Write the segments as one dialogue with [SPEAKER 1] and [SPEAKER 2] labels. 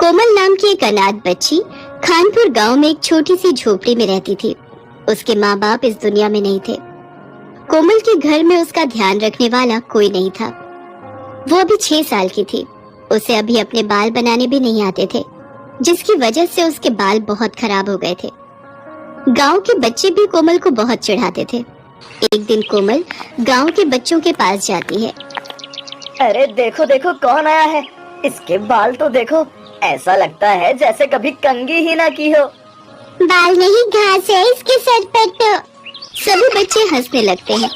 [SPEAKER 1] कोमल नाम की एक अनाथ बच्ची खानपुर गांव में एक छोटी सी झोपड़ी में रहती थी। उसके माँ बाप इस दुनिया में नहीं थे। कोमल के घर में उसका ध्यान रखने वाला कोई नहीं था। वो अभी 6 साल की थी। उसे अभी अपने बाल बनाने भी नहीं आते थे, जिसकी वजह से उसके बाल बहुत खराब हो गए थे। गांव के बच्चे भी कोमल को बहुत चिढ़ाते थे। एक दिन कोमल गांव के बच्चों के पास जाती है।
[SPEAKER 2] अरे देखो देखो कौन आया है, इसके बाल तो देखो, ऐसा लगता है जैसे कभी कंघी ही ना की हो।
[SPEAKER 1] बाल नहीं, घास है इसके सर पर तो। सभी बच्चे हंसने लगते हैं।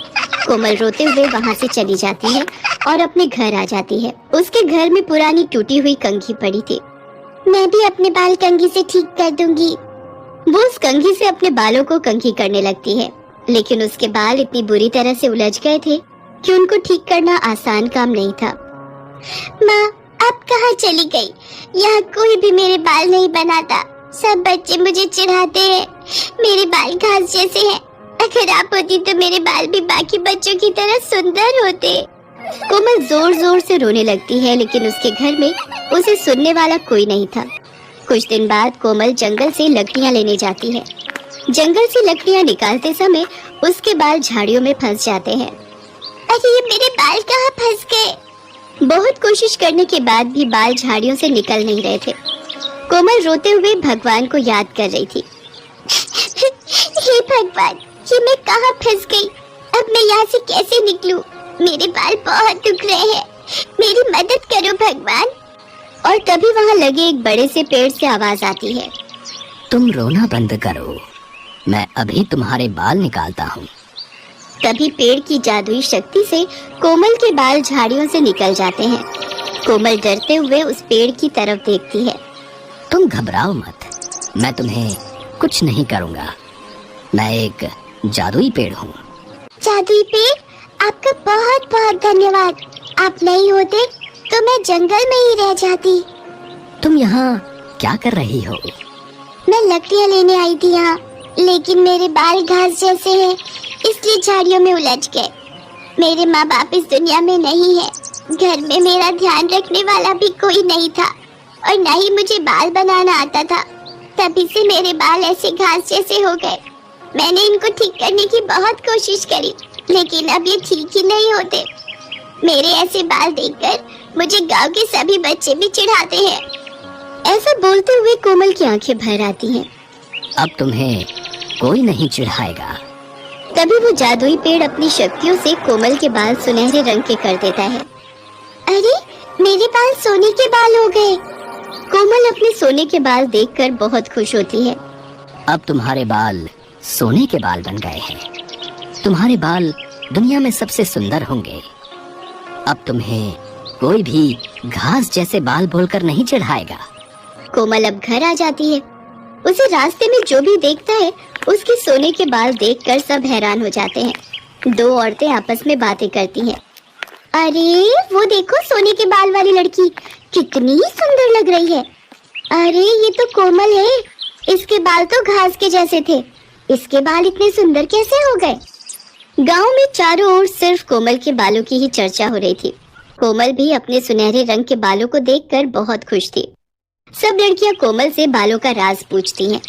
[SPEAKER 1] कोमल रोते हुए वहाँ से चली जाती है और अपने घर आ जाती है। उसके घर में पुरानी टूटी हुई कंघी पड़ी थी। मैं भी अपने बाल कंघी से ठीक कर दूंगी। वो उस कंघी से अपने बालों को कंघी करने लगती है, लेकिन उसके बाल इतनी बुरी तरह से उलझ गए थे कि उनको ठीक करना आसान काम नहीं था। माँ, आप कहाँ चली गई? यहाँ कोई भी मेरे बाल नहीं बनाता। सब बच्चे मुझे चिढ़ाते हैं। मेरे बाल घास जैसे हैं। अगर आप होती तो मेरे बाल भी बाकी बच्चों की तरह सुंदर होते। कोमल जोर जोर से रोने लगती है, लेकिन उसके घर में उसे सुनने वाला कोई नहीं था। कुछ दिन बाद कोमल जंगल से लकड़ियाँ लेने जाती है। जंगल से लकड़ियाँ निकालते समय उसके बाल झाड़ियों में फंस जाते हैं। अरे ये मेरे बाल कहाँ फंस गए? बहुत कोशिश करने के बाद भी बाल झाड़ियों से निकल नहीं रहे थे। कोमल रोते हुए भगवान को याद कर रही थी। हे भगवान, ये मैं कहाँ फंस गई? अब मैं यहाँ से कैसे निकलूं? मेरे बाल बहुत दुख रहे हैं। मेरी मदद करो भगवान। और तभी वहाँ लगे एक बड़े से पेड़ से आवाज आती है।
[SPEAKER 3] तुम रोना बंद करो, मैं अभी तुम्हारे बाल निकालता हूँ।
[SPEAKER 1] तभी पेड़ की जादुई शक्ति से कोमल के बाल झाड़ियों से निकल जाते हैं। कोमल डरते हुए उस पेड़ की तरफ देखती है।
[SPEAKER 3] तुम घबराओ मत, मैं तुम्हें कुछ नहीं करूँगा। मैं एक जादुई पेड़ हूँ।
[SPEAKER 1] जादुई पेड़? आपका बहुत बहुत धन्यवाद। आप नहीं होते तो मैं जंगल में ही रह जाती।
[SPEAKER 3] तुम यहाँ क्या कर रही हो?
[SPEAKER 1] मैं लकड़ियाँ लेने आई थी यहाँ, लेकिन मेरे बाल घास जैसे हैं, इसलिए झाड़ियों में उलझ गए। मेरे माँ बाप इस दुनिया में नहीं है। घर में मेरा ध्यान रखने वाला भी कोई नहीं था, और न ही मुझे बाल बनाना आता था। तभी से मेरे बाल ऐसे घास जैसे हो गए। मैंने इनको ठीक करने की बहुत कोशिश करी, लेकिन अब ये ठीक ही नहीं होते। मेरे ऐसे बाल देखकर मुझे गांव के सभी बच्चे भी चिढ़ाते हैं। ऐसा बोलते हुए कोमल की आंखें भर आती हैं।
[SPEAKER 3] अब तुम्हें कोई नहीं चिढ़ाएगा।
[SPEAKER 1] तभी वो जादुई पेड़ अपनी शक्तियों से कोमल के बाल सुनहरे रंग के कर देता है। अरे, मेरे बाल सोने के बाल हो गए। कोमल अपने सोने के बाल देखकर बहुत खुश होती है।
[SPEAKER 3] अब तुम्हारे बाल सोने के बाल बन गए हैं। तुम्हारे बाल दुनिया में सबसे सुंदर होंगे। अब तुम्हें कोई भी घास जैसे बाल बोलकर नहीं चिढ़ाएगा।
[SPEAKER 1] कोमल अब घर आ जाती है। उसे रास्ते में जो भी देखता है, उसके सोने के बाल देखकर सब हैरान हो जाते हैं। 2 औरतें आपस में बातें करती हैं। अरे, वो देखो सोने के बाल वाली लड़की कितनी सुंदर लग रही है। अरे, ये तो कोमल है। इसके बाल तो घास के जैसे थे। इसके बाल इतने सुंदर कैसे हो गए? गांव में चारों ओर सिर्फ कोमल के बालों की ही चर्चा हो रही थी। कोमल भी अपने सुनहरे रंग के बालों को देखकर बहुत खुश थी। सब लड़कियां कोमल से बालों का राज पूछती हैं।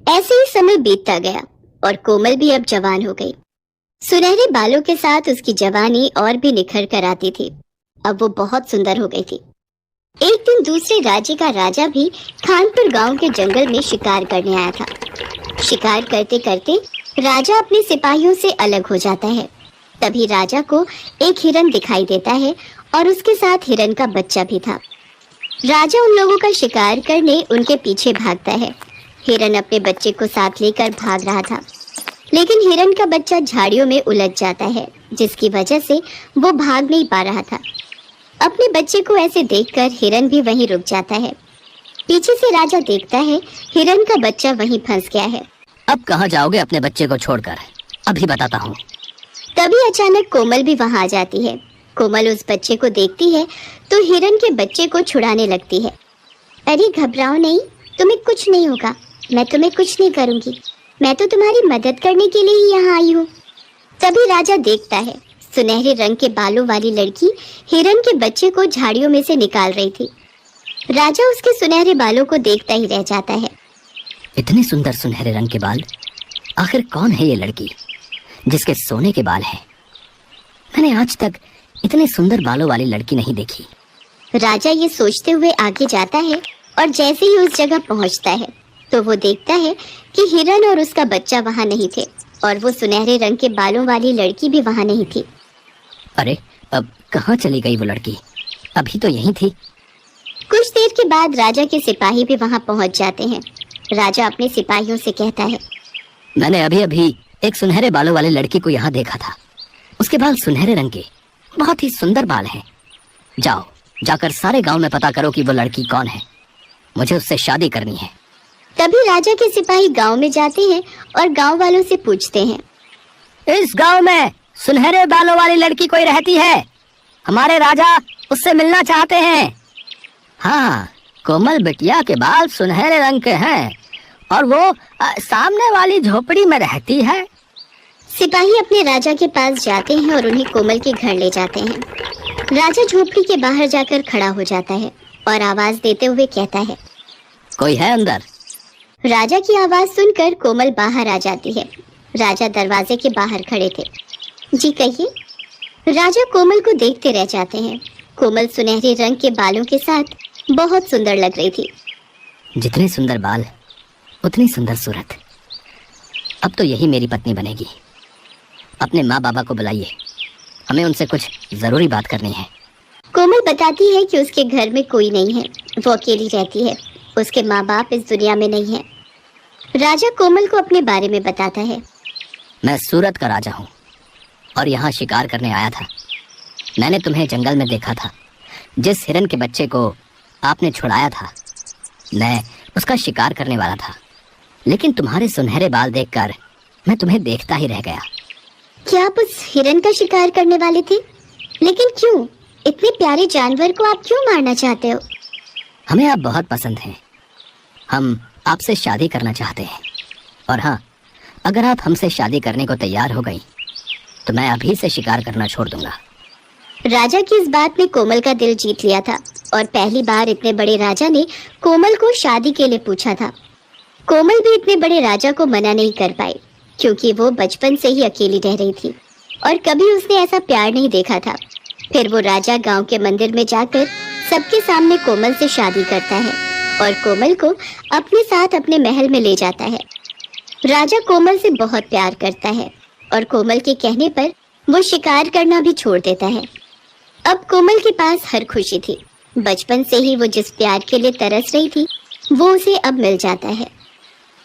[SPEAKER 1] ऐसे ही समय बीतता गया और कोमल भी अब जवान हो गई। सुनहरे बालों के साथ उसकी जवानी और भी निखर कर आती थी। अब वो बहुत सुंदर हो गई थी। एक दिन दूसरे राज्य का राजा भी खानपुर गांव के जंगल में शिकार करने आया था। शिकार करते करते राजा अपने सिपाहियों से अलग हो जाता है। तभी राजा को एक हिरन दिखाई देता है और उसके साथ हिरन का बच्चा भी था। राजा उन लोगों का शिकार करने उनके पीछे भागता है। हिरन अपने बच्चे को साथ लेकर भाग रहा था, लेकिन हिरन का बच्चा झाड़ियों में उलझ जाता है, जिसकी वजह से वो भाग नहीं पा रहा था। अपने बच्चे को ऐसे देखकर हिरन भी वहीं रुक जाता है। पीछे से राजा देखता है हिरन का बच्चा वहीं फंस गया है।
[SPEAKER 3] अब कहाँ जाओगे अपने बच्चे को छोड़कर? अभी बताता हूँ।
[SPEAKER 1] तभी अचानक कोमल भी वहाँ आ जाती है। कोमल उस बच्चे को देखती है तो हिरन के बच्चे को छुड़ाने लगती है। अरे घबराओ नहीं, तुम्हें कुछ नहीं होगा। मैं तुम्हें कुछ नहीं करूँगी। मैं तो तुम्हारी मदद करने के लिए ही यहाँ आई हूँ। तभी राजा देखता है सुनहरे रंग के बालों वाली लड़की हिरन के बच्चे को झाड़ियों में से निकाल रही थी। राजा उसके सुनहरे बालों को देखता ही रह जाता है।
[SPEAKER 3] इतने सुंदर सुनहरे रंग के बाल, आखिर कौन है ये लड़की जिसके सोने के बाल हैं? मैंने आज तक इतने सुंदर बालों वाली लड़की नहीं देखी।
[SPEAKER 1] राजा ये सोचते हुए आगे जाता है और जैसे ही उस जगह पहुंचता है तो वो देखता है कि हिरन और उसका बच्चा वहां नहीं थे और वो सुनहरे रंग के बालों वाली लड़की भी वहां नहीं थी।
[SPEAKER 3] अरे, अब कहाँ चली गई वो लड़की? अभी तो यहीं थी।
[SPEAKER 1] कुछ देर के बाद राजा के सिपाही भी वहां पहुंच जाते हैं। राजा अपने सिपाहियों से कहता है,
[SPEAKER 3] मैंने अभी अभी एक सुनहरे बालों वाली लड़की को यहाँ देखा था। उसके बाल सुनहरे रंग के, बहुत ही सुंदर बाल हैं। जाओ, जाकर सारे गांव में पता करो कि वो लड़की कौन है। मुझे उससे शादी करनी है।
[SPEAKER 1] तभी राजा के सिपाही गांव में जाते हैं और गांव वालों से पूछते हैं,
[SPEAKER 3] इस गांव में सुनहरे बालों वाली लड़की कोई रहती है? हमारे राजा उससे मिलना चाहते हैं। हाँ, कोमल बिटिया के बाल सुनहरे रंग के हैं और वो सामने वाली झोपड़ी में रहती है।
[SPEAKER 1] सिपाही अपने राजा के पास जाते हैं और उन्हें कोमल के घर ले जाते हैं। राजा झोपड़ी के बाहर जाकर खड़ा हो जाता है और आवाज देते हुए कहता है,
[SPEAKER 3] कोई है अंदर?
[SPEAKER 1] राजा की आवाज सुनकर कोमल बाहर आ जाती है। राजा दरवाजे के बाहर खड़े थे। जी कहिए। राजा कोमल को देखते रह जाते हैं। कोमल सुनहरे रंग के बालों के साथ बहुत सुंदर लग रही थी।
[SPEAKER 3] जितने सुंदर बाल उतनी सुंदर सूरत। अब तो यही मेरी पत्नी बनेगी। अपने माँ बाबा को बुलाइए, हमें उनसे कुछ जरूरी बात करनी है।
[SPEAKER 1] कोमल बताती है कि उसके घर में कोई नहीं है, वो अकेली रहती है। उसके माँ बाप इस दुनिया में नहीं है। राजा कोमल को अपने बारे में बताता है।
[SPEAKER 3] मैं सूरत का राजा हूँ और यहाँ शिकार करने आया था। मैंने तुम्हें जंगल में देखा था। जिस हिरन के बच्चे को आपने छुड़ाया था, मैं उसका शिकार करने वाला था, लेकिन तुम्हारे सुनहरे बाल देखकर मैं तुम्हें देखता ही रह गया।
[SPEAKER 1] क्या आप उस हिरन का शिकार करने वाले थे? लेकिन क्यों? इतने प्यारे जानवर को आप क्यों मारना चाहते हो?
[SPEAKER 3] हमें आप बहुत पसंद हैं। हम आपसे शादी करना चाहते हैं। और हाँ, अगर आप हमसे शादी करने को तैयार हो गई तो मैं अभी से शिकार करना छोड़ दूंगा।
[SPEAKER 1] राजा की इस बात ने कोमल का दिल जीत लिया था और पहली बार इतने बड़े राजा ने कोमल को शादी के लिए पूछा था। कोमल भी इतने बड़े राजा को मना नहीं कर पाई, क्योंकि वो बचपन से ही अकेली रह रही थी और कभी उसने ऐसा प्यार नहीं देखा था। फिर वो राजा गांव के मंदिर में जाकर सबके सामने कोमल से शादी करता है और कोमल को अपने साथ अपने महल में ले जाता है। राजा कोमल से बहुत प्यार करता है और कोमल के कहने पर वो शिकार करना भी छोड़ देता है। अब कोमल के पास हर खुशी थी। बचपन से ही वो जिस प्यार के लिए तरस रही थी वो उसे अब मिल जाता है।